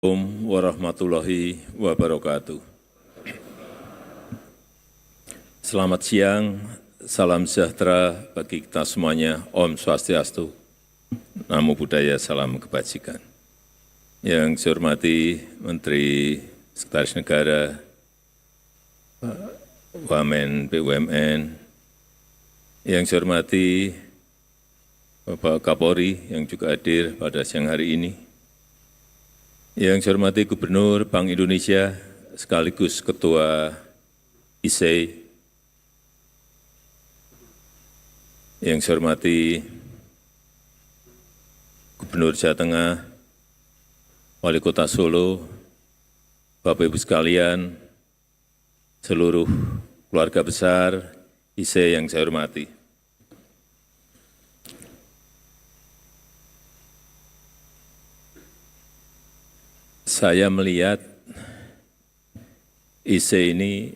Assalamualaikum warahmatullahi wabarakatuh. Selamat siang, salam sejahtera bagi kita semuanya. Om Swastiastu, Namo Buddhaya, salam kebajikan. Yang saya hormati Menteri Sekretaris Negara, Pak Wamen BUMN, yang saya hormati Bapak Kapolri yang juga hadir pada siang hari ini, yang saya hormati Gubernur Bank Indonesia sekaligus Ketua ISEI, yang saya hormati Gubernur Jawa Tengah, Wali Kota Solo, Bapak Ibu sekalian, seluruh keluarga besar ISEI yang saya hormati. Saya melihat ISEI ini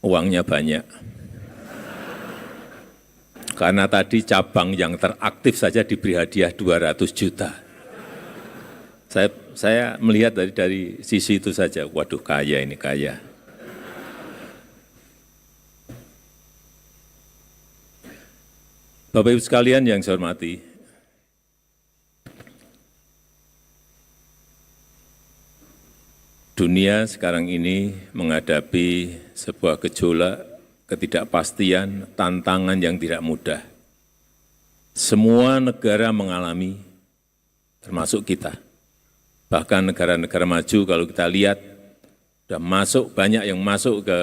uangnya banyak. Karena tadi cabang yang teraktif saja diberi hadiah 200 juta. Saya melihat dari sisi itu saja, waduh kaya ini, kaya. Bapak Ibu sekalian yang saya hormati, dunia sekarang ini menghadapi sebuah gejolak, ketidakpastian, tantangan yang tidak mudah. Semua negara mengalami, termasuk kita. Bahkan negara-negara maju kalau kita lihat, sudah masuk, banyak yang masuk ke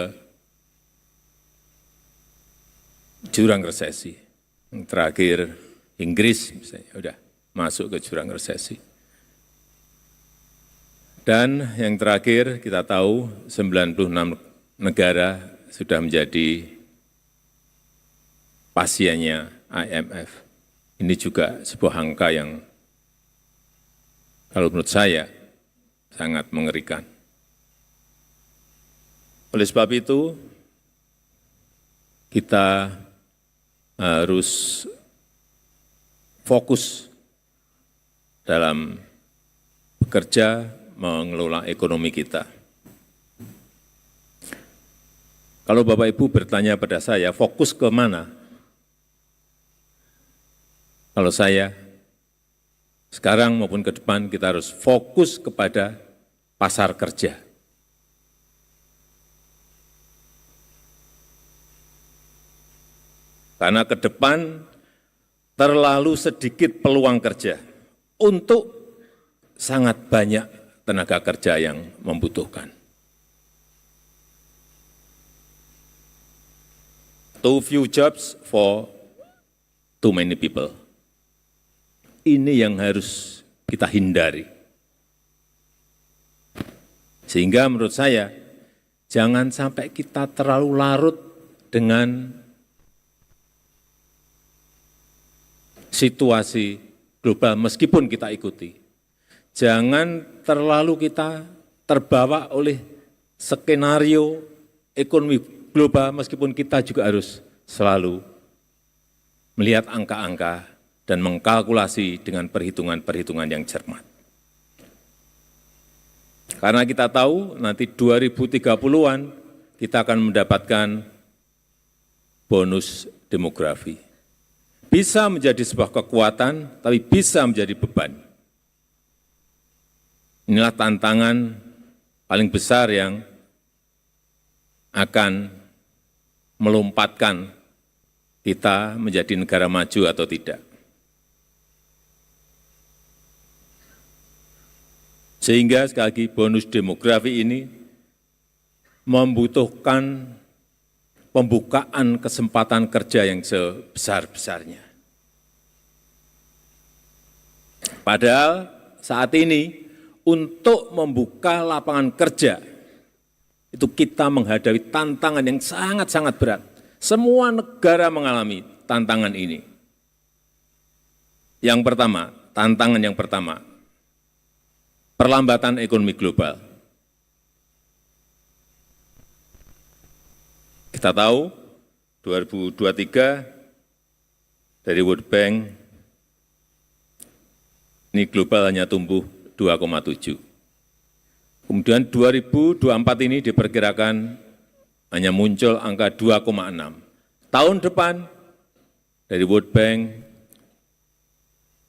jurang resesi. Yang terakhir Inggris misalnya, sudah masuk ke jurang resesi. Dan yang terakhir kita tahu 96 negara sudah menjadi pasiennya IMF. Ini juga sebuah angka yang kalau menurut saya sangat mengerikan. Oleh sebab itu, kita harus fokus dalam bekerja mengelola ekonomi kita. Kalau Bapak Ibu bertanya pada saya, fokus ke mana? Kalau saya, sekarang maupun ke depan kita harus fokus kepada pasar kerja. Karena ke depan terlalu sedikit peluang kerja untuk sangat banyak tenaga kerja yang membutuhkan. Too few jobs for too many people. Ini yang harus kita hindari. Sehingga menurut saya, jangan sampai kita terlalu larut dengan situasi global meskipun kita ikuti. Jangan terlalu kita terbawa oleh skenario ekonomi global meskipun kita juga harus selalu melihat angka-angka dan mengkalkulasi dengan perhitungan-perhitungan yang cermat. Karena kita tahu nanti 2030-an kita akan mendapatkan bonus demografi. Bisa menjadi sebuah kekuatan, tapi bisa menjadi beban. Inilah tantangan paling besar yang akan melompatkan kita menjadi negara maju atau tidak. Sehingga sekali lagi bonus demografi ini membutuhkan pembukaan kesempatan kerja yang sebesar-besarnya. Padahal saat ini untuk membuka lapangan kerja, itu kita menghadapi tantangan yang sangat-sangat berat. Semua negara mengalami tantangan ini. Yang pertama, tantangan yang pertama, perlambatan ekonomi global. Kita tahu 2023 dari World Bank, ini global hanya tumbuh 2,7. Kemudian 2024 ini diperkirakan hanya muncul angka 2,6. Tahun depan dari World Bank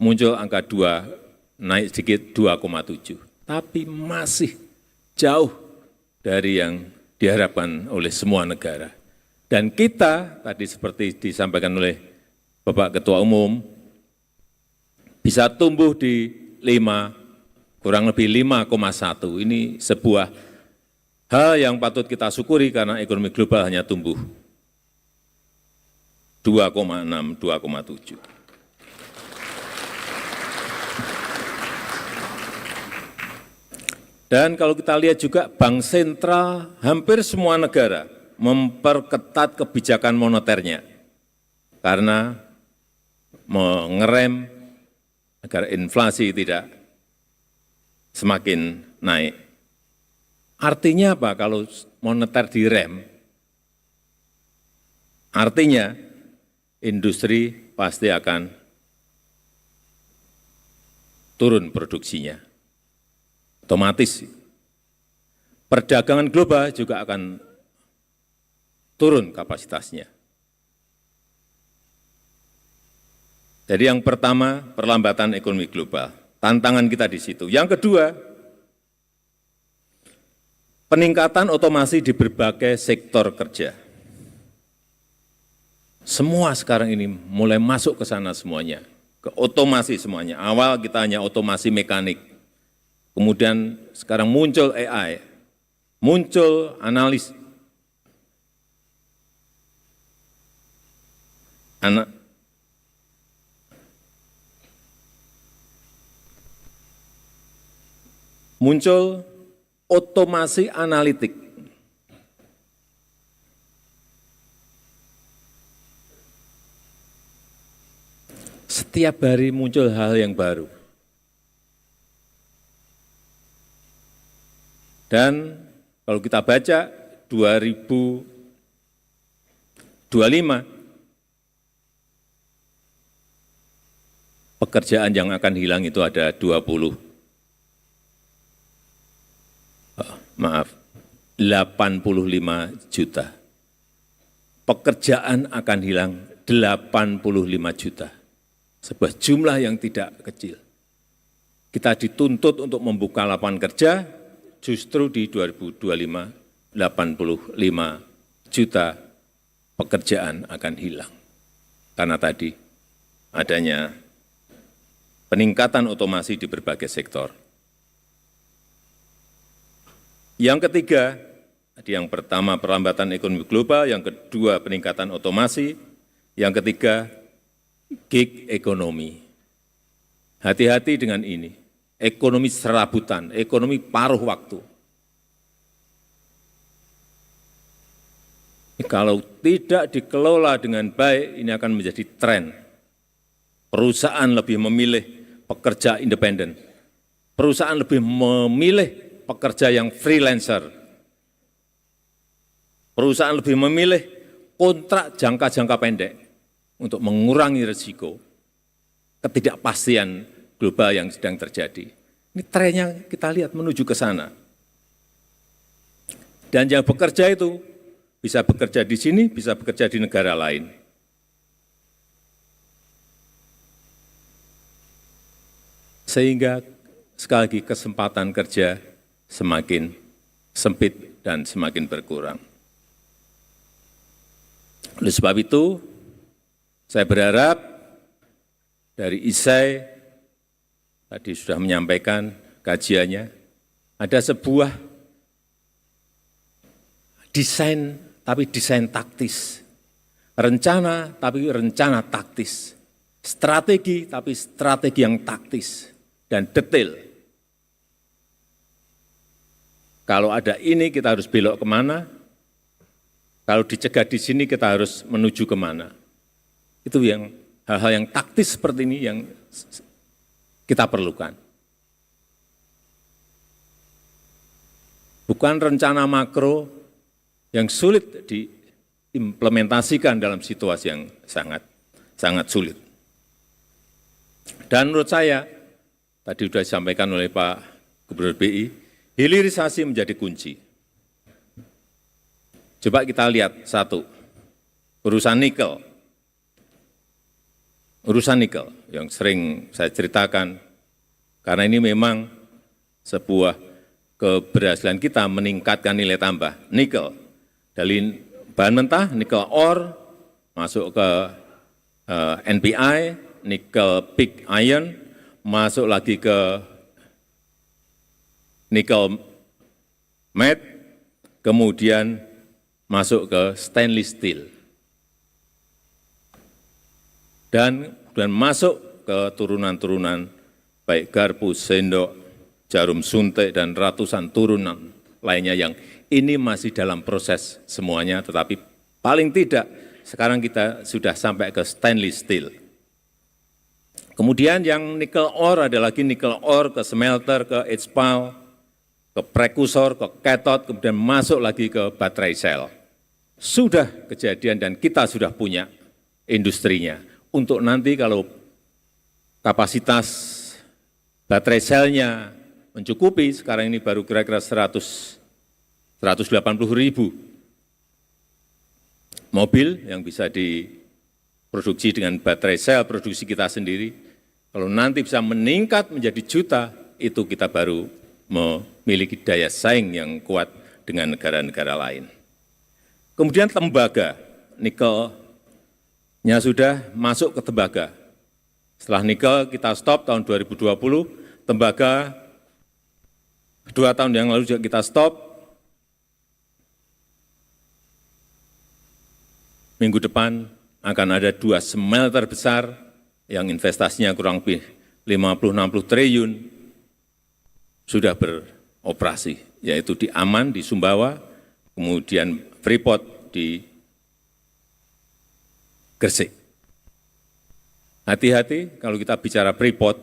muncul angka 2, naik sedikit 2,7. Tapi masih jauh dari yang diharapkan oleh semua negara. Dan kita, tadi seperti disampaikan oleh Bapak Ketua Umum, bisa tumbuh di kurang lebih 5,1. Ini sebuah hal yang patut kita syukuri karena ekonomi global hanya tumbuh 2,6, 2,7. Dan kalau kita lihat juga bank sentral hampir semua negara memperketat kebijakan moneternya karena mengerem agar inflasi tidak semakin naik. Artinya apa kalau moneter direm? Artinya industri pasti akan turun produksinya. Otomatis perdagangan global juga akan turun kapasitasnya. Jadi yang pertama, perlambatan ekonomi global. Tantangan kita di situ. Yang kedua, peningkatan otomasi di berbagai sektor kerja. Semua sekarang ini mulai masuk ke sana semuanya, ke otomasi semuanya. Awal kita hanya otomasi mekanik, kemudian sekarang muncul AI, muncul analis, muncul otomasi analitik. Setiap hari muncul hal yang baru. Dan kalau kita baca 2025, pekerjaan yang akan hilang itu ada 85 juta. Pekerjaan akan hilang 85 juta. Sebuah jumlah yang tidak kecil. Kita dituntut untuk membuka lapangan kerja, justru di 2025, 85 juta pekerjaan akan hilang. Karena tadi adanya peningkatan otomasi di berbagai sektor. Yang ketiga, yang pertama perlambatan ekonomi global, yang kedua peningkatan otomasi, yang ketiga gig ekonomi. Hati-hati dengan ini, ekonomi serabutan, ekonomi paruh waktu. Kalau tidak dikelola dengan baik, ini akan menjadi tren. Perusahaan lebih memilih pekerja independen. Perusahaan lebih memilih pekerja yang freelancer. Perusahaan lebih memilih kontrak jangka-jangka pendek untuk mengurangi risiko ketidakpastian global yang sedang terjadi. Ini trennya kita lihat menuju ke sana. Dan yang bekerja itu bisa bekerja di sini, bisa bekerja di negara lain. Sehingga sekali lagi kesempatan kerja semakin sempit dan semakin berkurang. Oleh sebab itu, saya berharap dari ISAI, tadi sudah menyampaikan kajiannya, ada sebuah desain, tapi desain taktis. Rencana, tapi rencana taktis. Strategi, tapi strategi yang taktis dan detail. Kalau ada ini kita harus belok kemana, kalau dicegah di sini kita harus menuju kemana. Itu yang hal-hal yang taktis seperti ini yang kita perlukan. Bukan rencana makro yang sulit diimplementasikan dalam situasi yang sangat sulit. Dan menurut saya, tadi sudah disampaikan oleh Pak Gubernur BI, hilirisasi menjadi kunci. Coba kita lihat satu, urusan nikel. Urusan nikel yang sering saya ceritakan, karena ini memang sebuah keberhasilan kita meningkatkan nilai tambah nikel. Dari bahan mentah, nikel ore, masuk ke NPI, nikel pig iron, masuk lagi ke nikel matte, kemudian masuk ke stainless steel. Dan masuk ke turunan-turunan baik garpu, sendok, jarum suntik, dan ratusan turunan lainnya yang ini masih dalam proses semuanya, tetapi paling tidak sekarang kita sudah sampai ke stainless steel. Kemudian yang nikel ore ada lagi nikel ore ke smelter, ke HPAL, ke prekursor, ke cathode, kemudian masuk lagi ke baterai sel. Sudah kejadian dan kita sudah punya industrinya. Untuk nanti kalau kapasitas baterai selnya mencukupi, sekarang ini baru kira-kira 180 ribu mobil yang bisa diproduksi dengan baterai sel produksi kita sendiri. Kalau nanti bisa meningkat menjadi juta, itu kita baru memiliki daya saing yang kuat dengan negara-negara lain. Kemudian tembaga, nikelnya sudah masuk ke tembaga. Setelah nikel kita stop tahun 2020, tembaga 2 tahun yang lalu juga kita stop. Minggu depan akan ada 2 smelter besar yang investasinya kurang lebih 50-60 triliun sudah beroperasi, yaitu di Aman, di Sumbawa, kemudian Freeport di Gresik. Hati-hati kalau kita bicara Freeport,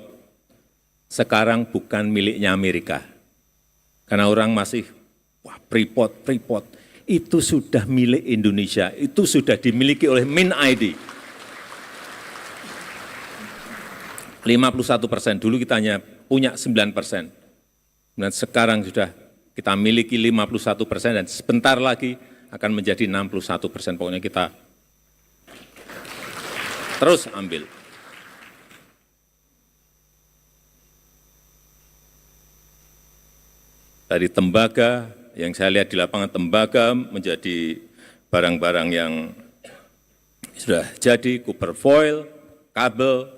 sekarang bukan miliknya Amerika. Karena orang masih, wah Freeport, itu sudah milik Indonesia, itu sudah dimiliki oleh MinID. 51%, dulu kita hanya punya 9%. Dan sekarang sudah kita miliki 51% dan sebentar lagi akan menjadi 61%. Pokoknya kita terus ambil. Dari tembaga, yang saya lihat di lapangan tembaga menjadi barang-barang yang sudah jadi, copper foil, kabel,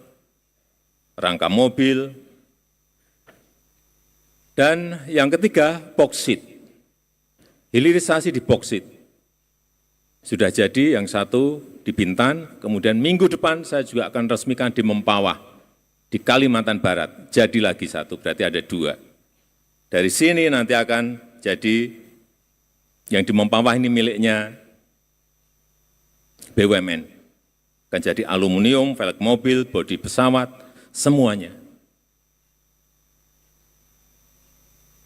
rangka mobil, dan yang ketiga, boksit. Hilirisasi di boksit. Sudah jadi yang satu di Bintan, kemudian minggu depan saya juga akan resmikan di Mempawah, di Kalimantan Barat. Jadi lagi satu, berarti ada 2. Dari sini nanti akan jadi yang di Mempawah ini miliknya BUMN. Akan jadi aluminium, velg mobil, bodi pesawat, semuanya.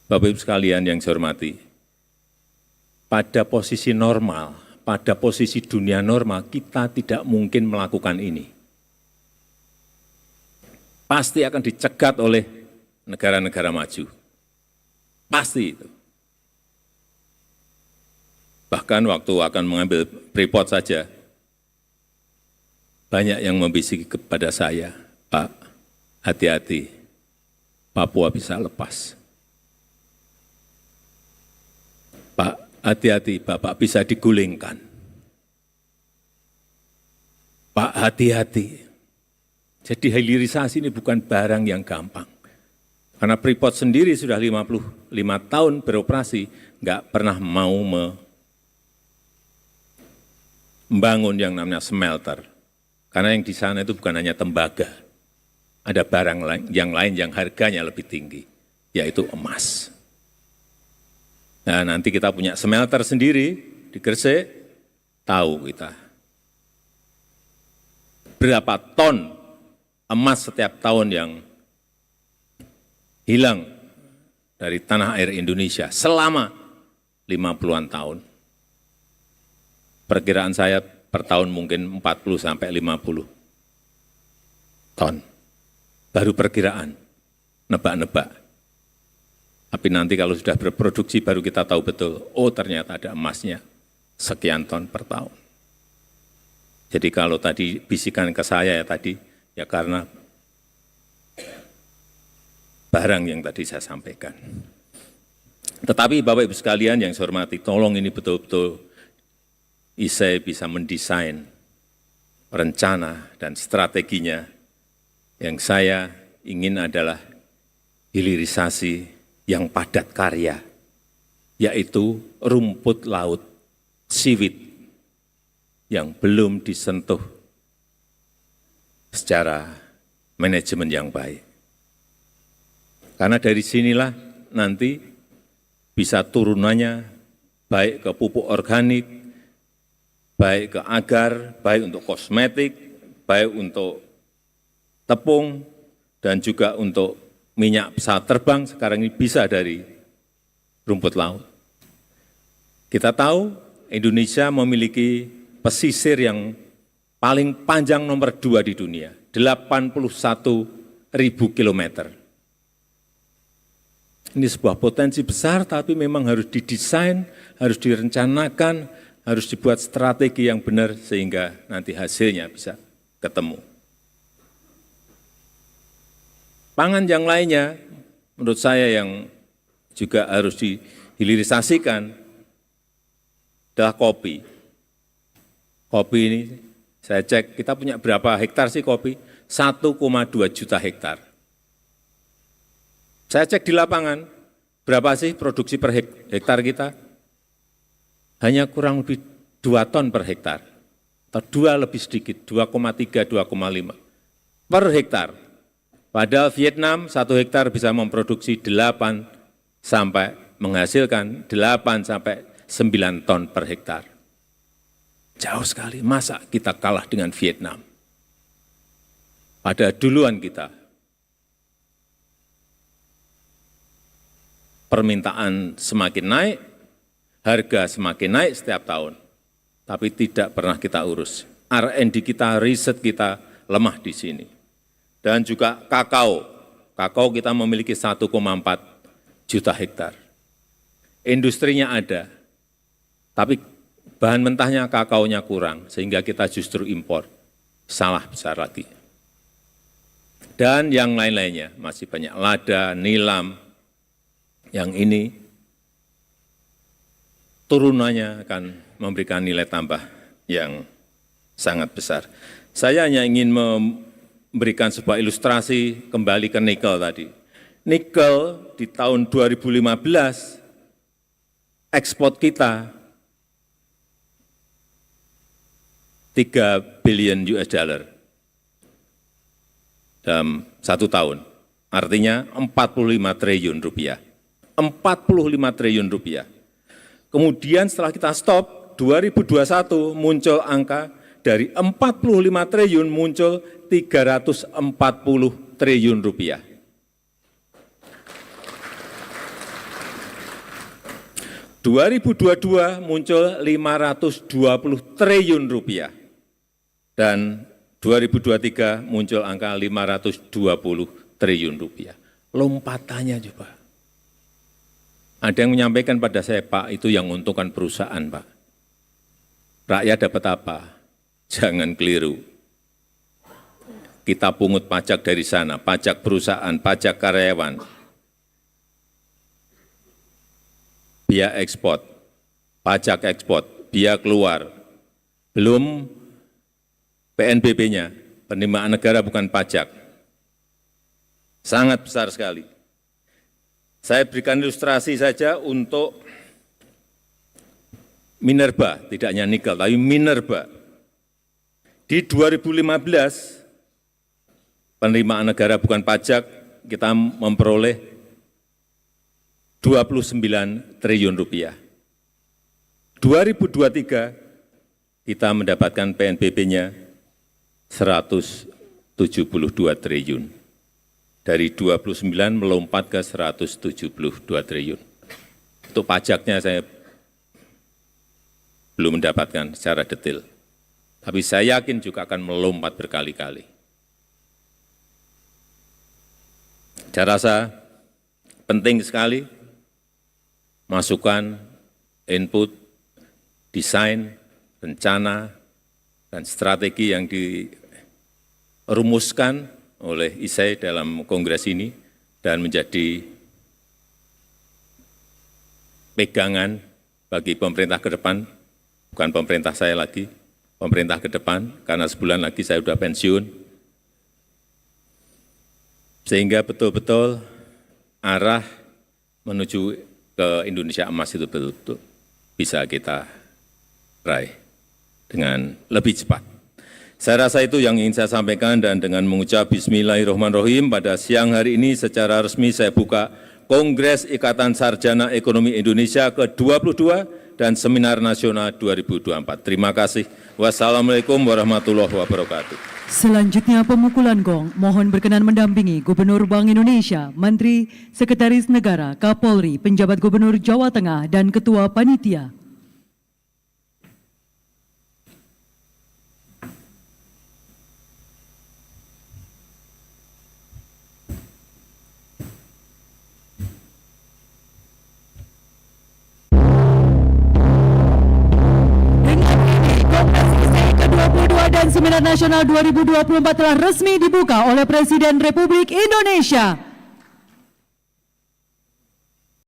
Bapak Ibu sekalian yang saya hormati, pada posisi normal, pada posisi dunia normal, kita tidak mungkin melakukan ini. Pasti akan dicegat oleh negara-negara maju. Pasti itu. Bahkan waktu akan mengambil Freeport saja, banyak yang membisiki kepada saya, Pak, hati-hati, Papua bisa lepas. Pak, hati-hati, Bapak bisa digulingkan. Pak, hati-hati. Jadi hilirisasi ini bukan barang yang gampang. Karena Freeport sendiri sudah 55 tahun beroperasi, nggak pernah mau membangun yang namanya smelter. Karena yang di sana itu bukan hanya tembaga. Ada barang yang lain yang harganya lebih tinggi, yaitu emas. Nah, nanti kita punya smelter sendiri di Gresik, tahu kita berapa ton emas setiap tahun yang hilang dari tanah air Indonesia selama 50-an tahun. Perkiraan saya per tahun mungkin 40 sampai 50 ton. Baru perkiraan. nebak-nebak. Tapi nanti kalau sudah berproduksi baru kita tahu betul, oh ternyata ada emasnya sekian ton per tahun. Jadi kalau tadi bisikan ke saya ya tadi, ya karena barang yang tadi saya sampaikan. Tetapi Bapak Ibu sekalian yang saya hormati, tolong ini betul-betul ISEE bisa mendesain rencana dan strateginya. Yang saya ingin adalah hilirisasi yang padat karya, yaitu rumput laut, seaweed, yang belum disentuh secara manajemen yang baik. Karena dari sinilah nanti bisa turunannya baik ke pupuk organik, baik ke agar, baik untuk kosmetik, baik untuk tepung, dan juga untuk minyak pesawat terbang sekarang ini bisa dari rumput laut. Kita tahu Indonesia memiliki pesisir yang paling panjang nomor 2 di dunia, 81.000 kilometer. Ini sebuah potensi besar, tapi memang harus didesain, harus direncanakan, harus dibuat strategi yang benar sehingga nanti hasilnya bisa ketemu. Pangan yang lainnya, menurut saya yang juga harus dihilirisasikan adalah kopi. Kopi ini, saya cek, kita punya berapa hektar sih kopi? 1,2 juta hektar. Saya cek di lapangan, berapa sih produksi per hektar kita? Hanya kurang lebih 2 ton per hektar, atau 2 lebih sedikit, 2,3, 2,5 per hektar. Padahal Vietnam 1 hektar bisa memproduksi 8 sampai menghasilkan 8 sampai 9 ton per hektar. Jauh sekali, masa kita kalah dengan Vietnam? Pada duluan kita. Permintaan semakin naik, harga semakin naik setiap tahun, tapi tidak pernah kita urus. R&D kita, riset kita lemah di sini. Dan juga kakao. Kakao kita memiliki 1,4 juta hektar. Industrinya ada, tapi bahan mentahnya kakaonya kurang, sehingga kita justru impor. Salah besar lagi. Dan yang lain-lainnya, masih banyak lada, nilam, yang ini turunannya akan memberikan nilai tambah yang sangat besar. Saya hanya ingin memberikan sebuah ilustrasi kembali ke nikel tadi. Nikel di tahun 2015, ekspor kita 3 billion US dollar dalam 1 tahun. Artinya 45 triliun rupiah. 45 triliun rupiah. Kemudian setelah kita stop, 2021 muncul angka dari 45 triliun muncul 340 triliun rupiah. ...2022 muncul 520 triliun rupiah. Dan 2023 muncul angka 520 triliun rupiah. Lompatannya coba. Ada yang menyampaikan pada saya, Pak, itu yang menguntungkan perusahaan, Pak. Rakyat dapat apa? Jangan keliru. Kita pungut pajak dari sana, pajak perusahaan, pajak karyawan, biaya ekspor, pajak ekspor, biaya keluar, belum PNBP-nya, penerimaan negara bukan pajak. Sangat besar sekali. Saya berikan ilustrasi saja untuk minerba, tidak hanya nikel, tapi minerba. Di 2015, penerimaan negara bukan pajak, kita memperoleh 29 triliun rupiah. 2023, kita mendapatkan PNBP-nya 172 triliun. Dari 29 melompat ke 172 triliun. Untuk pajaknya saya belum mendapatkan secara detail. Tapi saya yakin juga akan melompat berkali-kali. Saya rasa penting sekali masukan, input, desain, rencana, dan strategi yang dirumuskan oleh ISEI dalam kongres ini dan menjadi pegangan bagi pemerintah ke depan, bukan pemerintah saya lagi, pemerintah ke depan, karena sebulan lagi saya sudah pensiun, sehingga betul-betul arah menuju ke Indonesia emas itu betul-betul bisa kita raih dengan lebih cepat. Saya rasa itu yang ingin saya sampaikan, dan dengan mengucap Bismillahirrahmanirrahim, pada siang hari ini secara resmi saya buka Kongres Ikatan Sarjana Ekonomi Indonesia ke-22 dan Seminar Nasional 2024. Terima kasih. Wassalamualaikum warahmatullahi wabarakatuh. Selanjutnya pemukulan gong, mohon berkenan mendampingi Gubernur Bank Indonesia, Menteri, Sekretaris Negara, Kapolri, Penjabat Gubernur Jawa Tengah, dan Ketua Panitia. Dan Seminar Nasional 2024 telah resmi dibuka oleh Presiden Republik Indonesia.